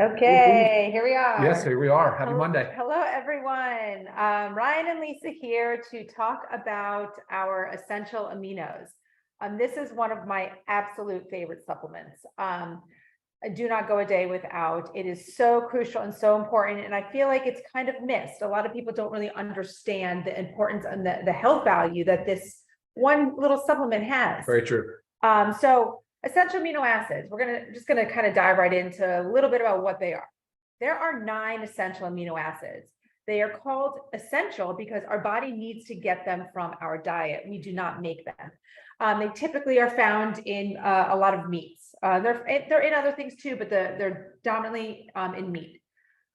Okay, here we are. Yes, here we are. Happy Hello, Monday. hello, everyone. Ryan and Lisa here to talk about our essential aminos. This is one of my absolute favorite supplements. I do not go a day without. It is so crucial and so important, and I feel like it's kind of missed. A lot of people don't really understand the importance and the health value that this one little supplement has. Very true. So essential amino acids, we're just gonna kind of dive right into a little bit about what they are. There are 9 essential amino acids. They are called essential because our body needs to get them from our diet. We do not make them. They typically are found in a lot of meats. They're in other things too, but they're dominantly in meat.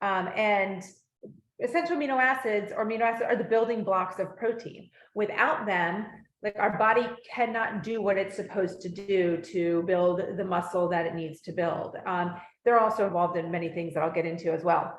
And essential amino acids are the building blocks of protein. Without them, like, our body cannot do what it's supposed to do to build the muscle that it needs to build. They're also involved in many things that I'll get into as well.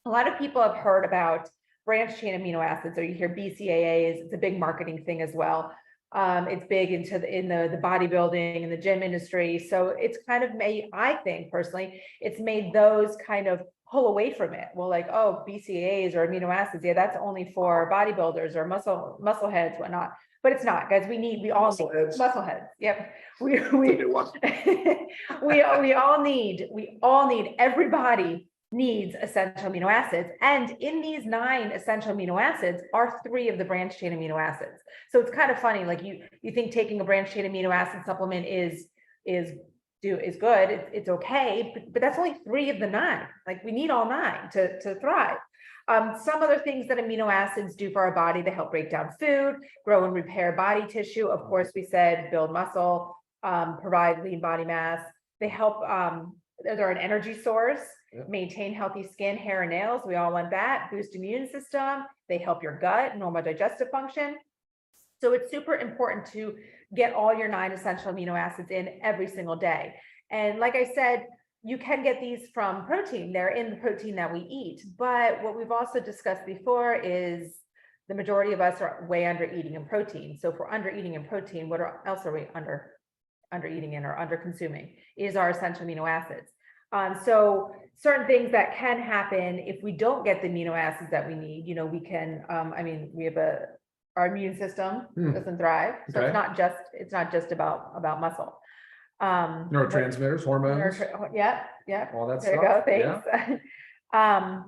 A lot of people have heard about branched chain amino acids, or you hear BCAAs. It's a big marketing thing as well. It's big in the bodybuilding and the gym industry. So it's kind of made, I think personally, it's made those kind of pull away from it. Well, like, oh, BCAAs or amino acids, yeah, that's only for bodybuilders or muscle heads, whatnot. But it's not, guys. We all Muscle heads. muscle heads. Yep. We all need, everybody needs essential amino acids. And in these 9 essential amino acids are 3 of the branched chain amino acids. So it's kind of funny, like you think taking a branched chain amino acid supplement is good, it's okay, but that's only 3 of the 9. Like, we need all 9 to thrive. Some other things that amino acids do for our body: they help break down food, grow and repair body tissue. Of course, we said build muscle, provide lean body mass. They help, they're an energy source, maintain healthy skin, hair, and nails. We all want that. Boost immune system. They help your gut, normal digestive function. So it's super important to get all your 9 essential amino acids in every single day. And like I said, you can get these from protein. They're in the protein that we eat. But what we've also discussed before is the majority of us are way under eating in protein. So if we're under eating in protein, what else are we under eating in or under consuming? Is our essential amino acids. So certain things that can happen if we don't get the amino acids that we need, we can, we have our immune system doesn't thrive. So it's not just about muscle. Neurotransmitters, hormones. Yeah. All that there stuff. You go. Thanks. Yeah.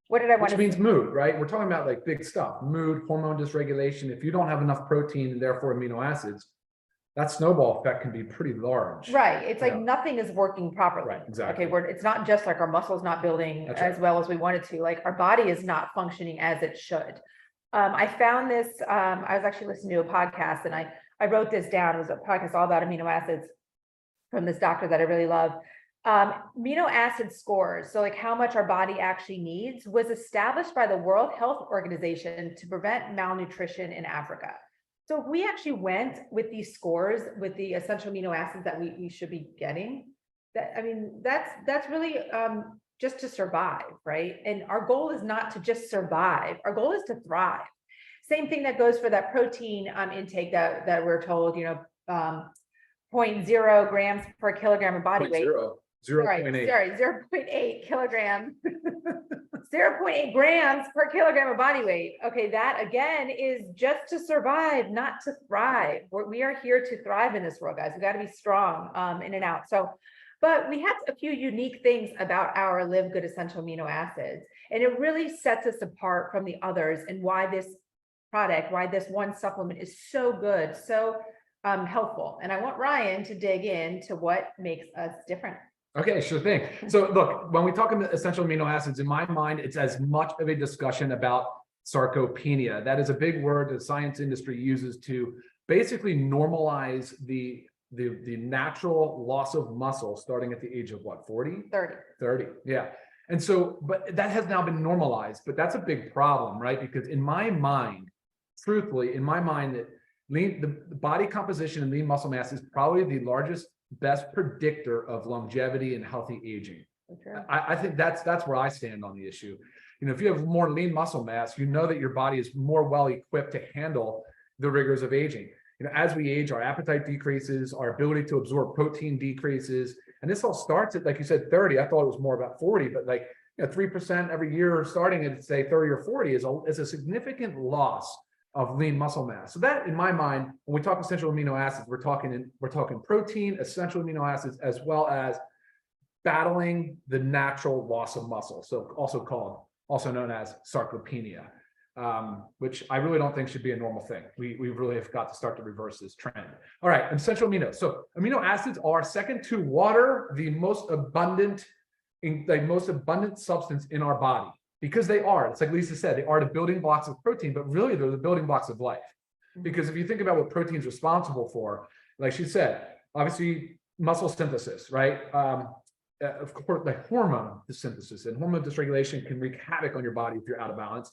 What did I want Which means mood, right? We're talking about like big stuff: mood, hormone dysregulation. If you don't have enough protein and therefore amino acids, that snowball effect can be pretty large. Right. It's like nothing is working properly. Right. Exactly. Okay. It's not just like our muscles not building as well as we want it to. Like, our body is not functioning as it should. I found this. I was actually listening to a podcast, and I wrote this down. It was a podcast all about amino acids from this doctor that I really love. Amino acid scores, so like how much our body actually needs, was established by the World Health Organization to prevent malnutrition in Africa. So if we actually went with these scores, with the essential amino acids that we should be getting, that's really just to survive, right? And our goal is not to just survive. Our goal is to thrive. Same thing that goes for that protein intake that we're told, 0.0 grams per kilogram of body weight. 0.8 kilograms. 0.8 grams per kilogram of body weight. Okay, that again is just to survive, not to thrive. We are here to thrive in this world, guys. We got to be strong in and out. So, but we have a few unique things about our Live Good essential amino acids, and it really sets us apart from the others, and why this one supplement is so good, so helpful. And I want Ryan to dig into what makes us different. Okay, sure thing. So look, when we talk about essential amino acids, in my mind, it's as much of a discussion about sarcopenia. That is a big word the science industry uses to basically normalize the natural loss of muscle starting at the age of what, 40? 30, yeah. And so, but that has now been normalized, but that's a big problem, right? Because in my mind, truthfully, that the body composition and lean muscle mass is probably the largest, best predictor of longevity and healthy aging. Okay. I think that's where I stand on the issue. If you have more lean muscle mass, you know that your body is more well equipped to handle the rigors of aging. As we age, our appetite decreases, our ability to absorb protein decreases, And this all starts at, like you said, 30. I thought it was more about 40, but like, 3% every year starting at, say, 30 or 40 is a significant loss of lean muscle mass. So that, in my mind, when we talk essential amino acids, we're talking protein, essential amino acids, as well as battling the natural loss of muscle. So also known as sarcopenia, which I really don't think should be a normal thing. We really have got to start to reverse this trend. All right, essential aminos. So amino acids are, second to water, the most abundant substance in our body, because they are, it's like Lisa said, they are the building blocks of protein, but really they're the building blocks of life. Because if you think about what protein is responsible for, like she said, obviously muscle synthesis, right? Of course, like hormone synthesis and hormone dysregulation can wreak havoc on your body if you're out of balance.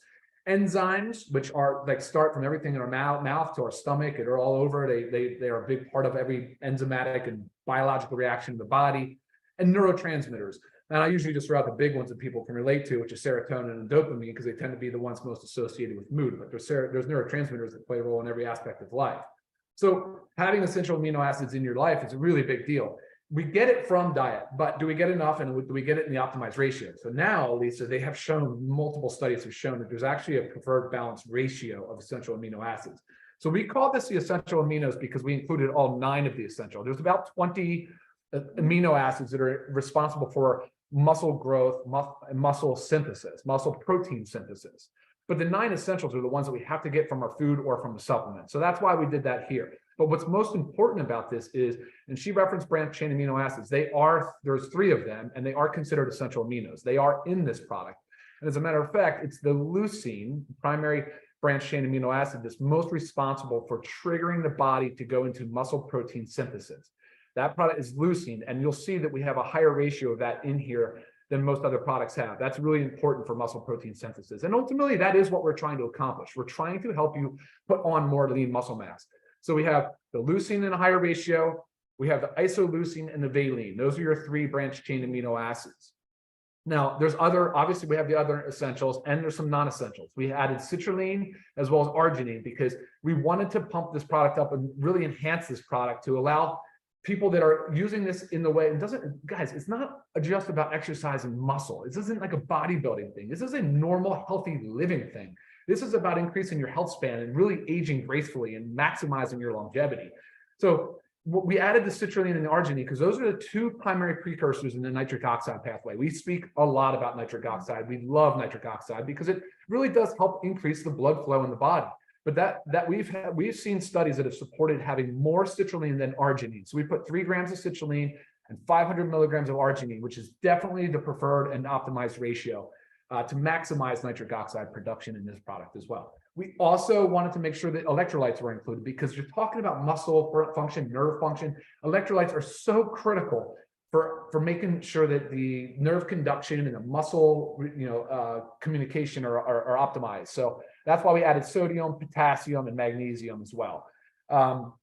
Enzymes, which are like start from everything in our mouth to our stomach, and are all over. They are a big part of every enzymatic and biological reaction in the body. And neurotransmitters. And I usually just throw out the big ones that people can relate to, which is serotonin and dopamine, because they tend to be the ones most associated with mood. But there's neurotransmitters that play a role in every aspect of life. So having essential amino acids in your life is a really big deal. We get it from diet, but do we get enough, and do we get it in the optimized ratio? So now, Lisa, they have shown, multiple studies have shown that there's actually a preferred balanced ratio of essential amino acids. So we call this the essential aminos because we included all 9 of the essential. There's about 20 amino acids that are responsible for muscle growth, muscle synthesis, muscle protein synthesis. But the 9 essentials are the ones that we have to get from our food or from a supplement. So that's why we did that here. But what's most important about this is, and she referenced branched chain amino acids, there's 3 of them, and they are considered essential aminos. They are in this product. And as a matter of fact, it's the leucine, primary branched chain amino acid, that's most responsible for triggering the body to go into muscle protein synthesis. That product is leucine, and you'll see that we have a higher ratio of that in here than most other products have. That's really important for muscle protein synthesis. And ultimately, that is what we're trying to accomplish. We're trying to help you put on more lean muscle mass. So we have the leucine in a higher ratio. We have the isoleucine and the valine. Those are your 3 branched chain amino acids. Now, obviously we have the other essentials, and there's some non-essentials. We added citrulline as well as arginine because we wanted to pump this product up and really enhance this product to allow people that are using this in the way, guys, it's not just about exercising muscle. This isn't like a bodybuilding thing. This is a normal, healthy living thing. This is about increasing your health span and really aging gracefully and maximizing your longevity. So we added the citrulline and the arginine because those are the 2 primary precursors in the nitric oxide pathway. We speak a lot about nitric oxide. We love nitric oxide because it really does help increase the blood flow in the body. But we've seen studies that have supported having more citrulline than arginine. So we put 3 grams of citrulline and 500 milligrams of arginine, which is definitely the preferred and optimized ratio to maximize nitric oxide production in this product as well. We also wanted to make sure that electrolytes were included because you're talking about muscle function, nerve function. Electrolytes are so critical for making sure that the nerve conduction and the muscle communication are optimized. So that's why we added sodium, potassium, and magnesium as well. All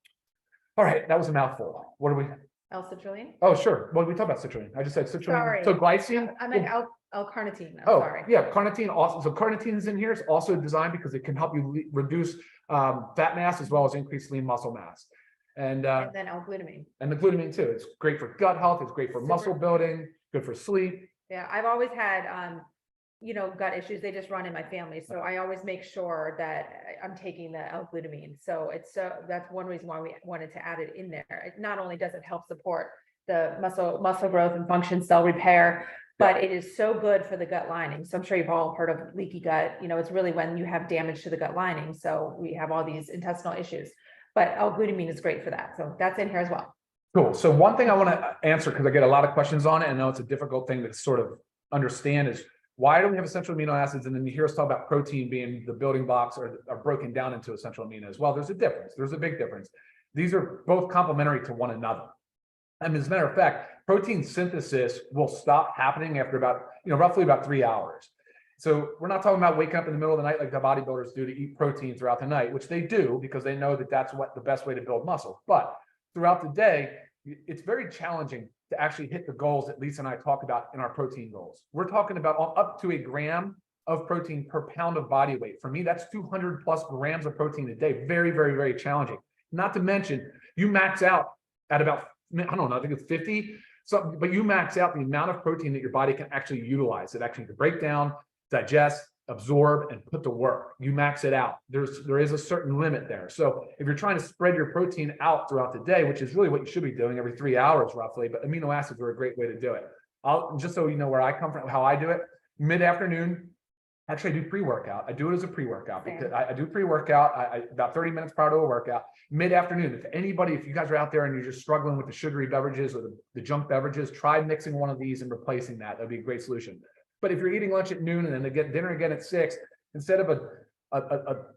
right, that was a mouthful. What are we? L-citrulline? Oh, sure. Well, we talked about citrulline. I just said citrulline. Sorry. So glycine. I meant L-carnitine. I'm Oh, sorry. yeah, carnitine also. So carnitine is in here. It's also designed because it can help you reduce fat mass as well as increase lean muscle mass. And then L-glutamine. And the glutamine too. It's great for gut health. It's great for muscle building. Good for sleep. Yeah, I've always had gut issues. They just run in my family, so I always make sure that I'm taking the L-glutamine. So that's one reason why we wanted to add it in there. It not only does it help support the muscle growth and function, cell repair, but it is so good for the gut lining. So I'm sure you've all heard of leaky gut. It's really when you have damage to the gut lining. So we have all these intestinal issues. But L-glutamine is great for that. So that's in here as well. Cool. So one thing I want to answer, because I get a lot of questions on it, and I know it's a difficult thing to sort of understand, is why do we have essential amino acids? And then you hear us talk about protein being the building blocks are broken down into essential aminos. Well, there's a difference. There's a big difference. These are both complementary to one another. And as a matter of fact, protein synthesis will stop happening after about, roughly about 3 hours. So we're not talking about waking up in the middle of the night like the bodybuilders do to eat protein throughout the night, which they do because they know that that's what the best way to build muscle. But throughout the day, it's very challenging to actually hit the goals that Lisa and I talk about in our protein goals. We're talking about up to a gram of protein per pound of body weight. For me, that's 200 plus grams of protein a day. Very, very, very challenging. Not to mention, you max out at about, I don't know, I think it's 50. So, but you max out the amount of protein that your body can actually utilize. It actually can break down, digest, absorb, and put to work. You max it out. There is a certain limit there. So if you're trying to spread your protein out throughout the day, which is really what you should be doing every 3 hours roughly, but amino acids are a great way to do it. Just so you know where I come from, how I do it, mid-afternoon. Actually, I do pre-workout. I do it as a pre-workout because I do pre-workout about 30 minutes prior to a workout. Mid-afternoon, if you guys are out there and you're just struggling with the sugary beverages or the junk beverages, try mixing one of these and replacing that. That'd be a great solution. But if you're eating lunch at noon and then they get dinner again at 6, instead of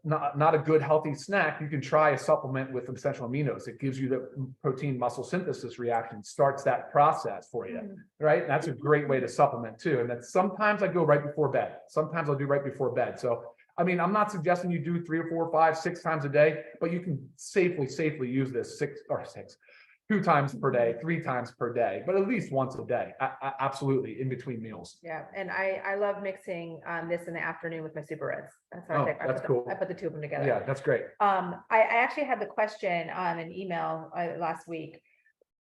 not a good healthy snack, you can try a supplement with essential aminos. It gives you the protein muscle synthesis reaction, starts that process for you, right? And that's a great way to supplement too. And that sometimes I go right before bed. Sometimes I'll do right before bed. So, I mean, I'm not suggesting you do 3 or 4 or 5, 6 times a day, but you can safely use this 2 times per day, 3 times per day, but at least once a day. Absolutely, in between meals. Yeah, and I love mixing this in the afternoon with my super reds. That's how that's cool. I put the 2 of them together. Yeah, that's great. I actually had the question on an email last week.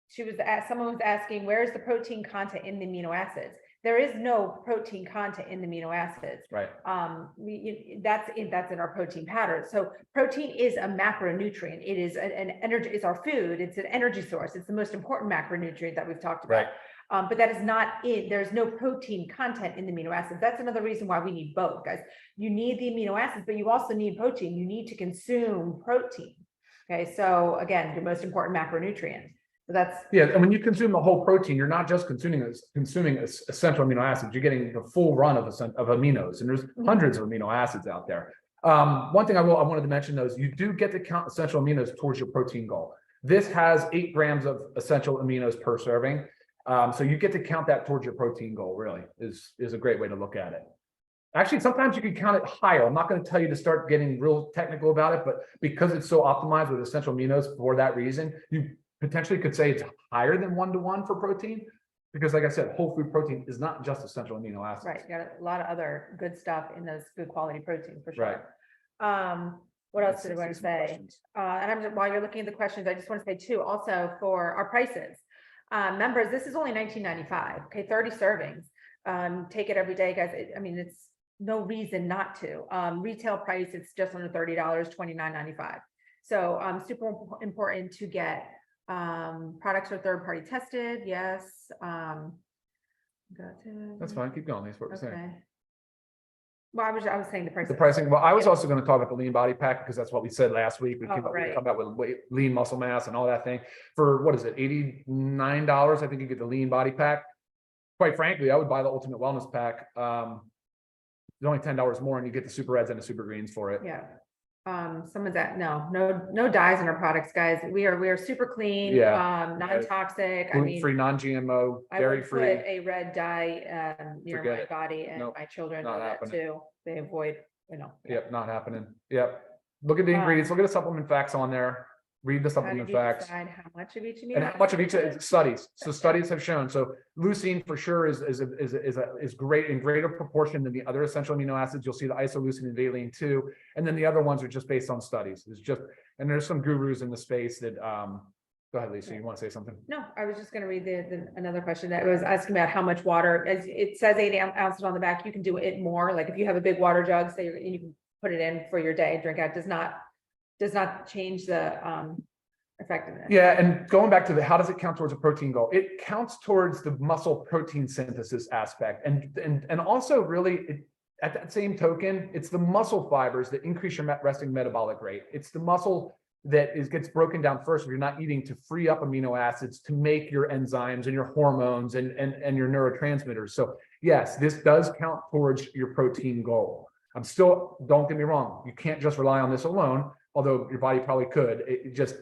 Someone was asking, where is the protein content in the amino acids? There is no protein content in the amino acids. Right. That's in our protein pattern. So protein is a macronutrient. It is an energy. It's our food. It's an energy source. It's the most important macronutrient that we've talked about. Right. But that is not it. There's no protein content in the amino acids. That's another reason why we need both, guys. You need the amino acids, but you also need protein. You need to consume protein. Okay. So again, your most important macronutrient. So that's and when you consume the whole protein, you're not just consuming essential amino acids. You're getting the full run of aminos, and there's hundreds of amino acids out there. One thing I wanted to mention though is you do get to count essential aminos towards your protein goal. This has 8 grams of essential aminos per serving, so you get to count that towards your protein goal. Really is a great way to look at it. Actually, sometimes you can count it higher. I'm not going to tell you to start getting real technical about it, but because it's so optimized with essential aminos for that reason, you potentially could say it's higher than 1-to-1 for protein, because like I said, whole food protein is not just essential amino acids. right. You got a lot of other good stuff in those good quality proteins for sure. Right. What else did I want to say? While you're looking at the questions, I just want to say too, also for our prices, members, this is only $19.95. Okay, 30 servings. Take it every day, guys. It's no reason not to. Retail price, it's just under $30, $29.95. So super important to get. Products are third-party tested. Yes. That's fine. Keep going. That's what we're saying. Well, I was saying the price. The pricing. Well, I was also going to talk about the lean body pack because that's what we said last week. We came up with lean muscle mass and all that thing for what is it? $89. I think you get the lean body pack. Quite frankly, I would buy the ultimate wellness pack. It's only $10 more, and you get the super reds and the super greens for it. Yeah. Someone's at no dyes in our products, guys. We are super clean, non-toxic. Gluten-free, non-GMO, dairy-free. I would put a red dye near my body, and my children know that too. They avoid, Yep, not happening. Yep. Look at the ingredients. Look at the supplement facts on there. Read the supplement facts. How much of each and how much of each studies. So studies have shown. So leucine for sure is great in greater proportion than the other essential amino acids. You'll see the isoleucine and valine too. And then the other ones are just based on studies. And there's some gurus in the space that go ahead, Lisa, you want to say something? No, I was just going to read another question that was asking about how much water. As it says 8 ounces on the back, you can do it more. Like if you have a big water jug, say you can put it in for your day, drink out. Does not change the effectiveness. Yeah, and going back to how does it count towards a protein goal? It counts towards the muscle protein synthesis aspect, and also really at that same token, it's the muscle fibers that increase your resting metabolic rate. It's the muscle that gets broken down first if you're not eating to free up amino acids to make your enzymes and your hormones and your neurotransmitters. So yes, this does count towards your protein goal. Don't get me wrong, you can't just rely on this alone. Although your body probably could, it's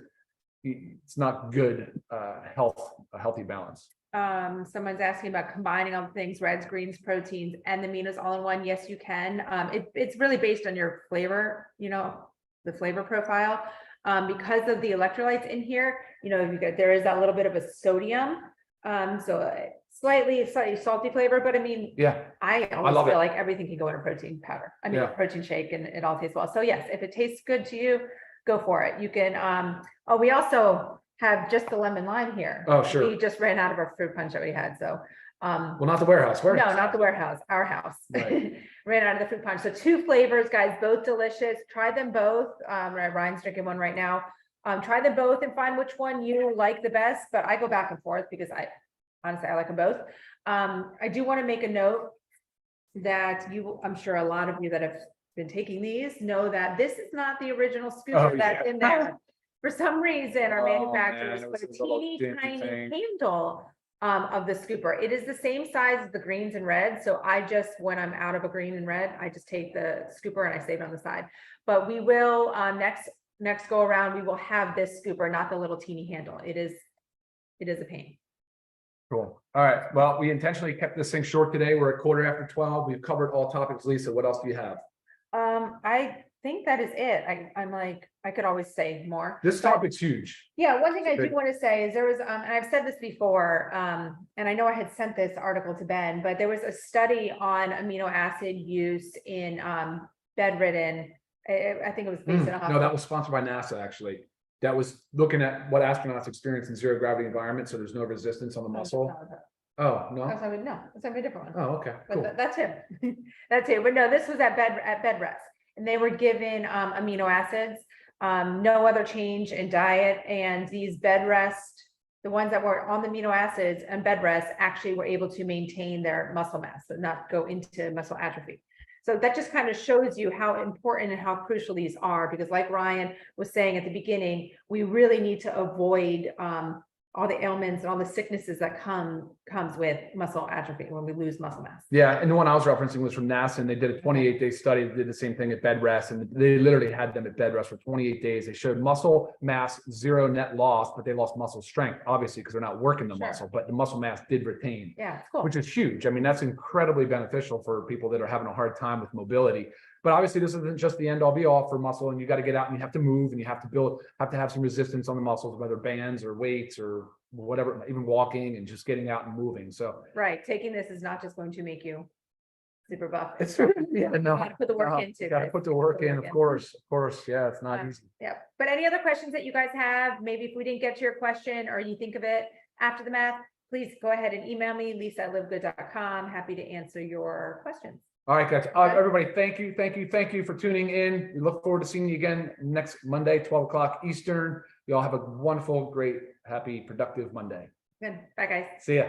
not good a healthy balance. Someone's asking about combining all the things, reds, greens, proteins, and the aminos all in one. Yes, you can. It's really based on your flavor, the flavor profile. Because of the electrolytes in here, there is that little bit of a sodium. So slightly salty flavor, but I always feel like everything can go in a protein powder. A protein shake, and it all tastes well. So yes, if it tastes good to you, go for it. You can, we also, have just the lemon lime here. Oh, sure. We just ran out of our fruit punch that we had, so. Well, not the warehouse. No, not the warehouse, our house. Right. Ran out of the fruit punch. So 2 flavors, guys, both delicious. Try them both. Ryan's drinking one right now. Try them both and find which one you like the best, but I go back and forth because honestly, I like them both. I do want to make a note that I'm sure a lot of you that have been taking these know that this is not the original scooper that's in there. For some reason, our manufacturers put a teeny tiny handle of the scooper. It is the same size as the greens and reds. So I just, when I'm out of a green and red, I just take the scooper and I save it on the side. But we will, next go around, we will have this scooper, not the little teeny handle. It is a pain. Cool. All right. Well, we intentionally kept this thing short today. We're at 12:15. We've covered all topics. Lisa, what else do you have? I think that is it. I'm like, I could always say more. This topic's huge. Yeah, one thing I do want to say is there was, and I've said this before, and I know I had sent this article to Ben, but there was a study on amino acid use in bedridden. I think it was based in a hospital. No, that was sponsored by NASA, actually. That was looking at what astronauts experience in zero gravity environments, so there's no resistance on the muscle. Oh, no? That's a different one. Oh, okay, cool. But that's him. That's him. But no, this was at bed rest. And they were given amino acids, no other change in diet. And these bed rest, the ones that were on the amino acids and bed rest actually were able to maintain their muscle mass, so not go into muscle atrophy. So that just kind of shows you how important and how crucial these are, because like Ryan was saying at the beginning, we really need to avoid all the ailments and all the sicknesses that comes with muscle atrophy when we lose muscle mass. Yeah, and the one I was referencing was from NASA, and they did a 28-day study. They did the same thing at bed rest, and they literally had them at bed rest for 28 days. They showed muscle mass, 0 net loss, but they lost muscle strength, obviously, because they're not working the muscle, but the muscle mass did retain. Yeah, it's cool. Which is huge. I mean, that's incredibly beneficial for people that are having a hard time with mobility. But obviously, this isn't just the end all be all for muscle, and you got to get out and you have to move and you have to have some resistance on the muscles, whether bands or weights or whatever, even walking and just getting out and moving. So right, taking this is not just going to make you super buff. It's yeah, no, you got to put the work into. You got to put the work in, of course. Yeah, it's not easy. Yeah, but any other questions that you guys have? Maybe if we didn't get to your question or you think of it after the math, please go ahead and email me, lisa@livegood.com. Happy to answer your questions. All right, guys. Everybody, thank you for tuning in. We look forward to seeing you again next Monday, 12 o'clock Eastern. You all have a wonderful, great, happy, productive Monday. Good. Bye, guys. See ya.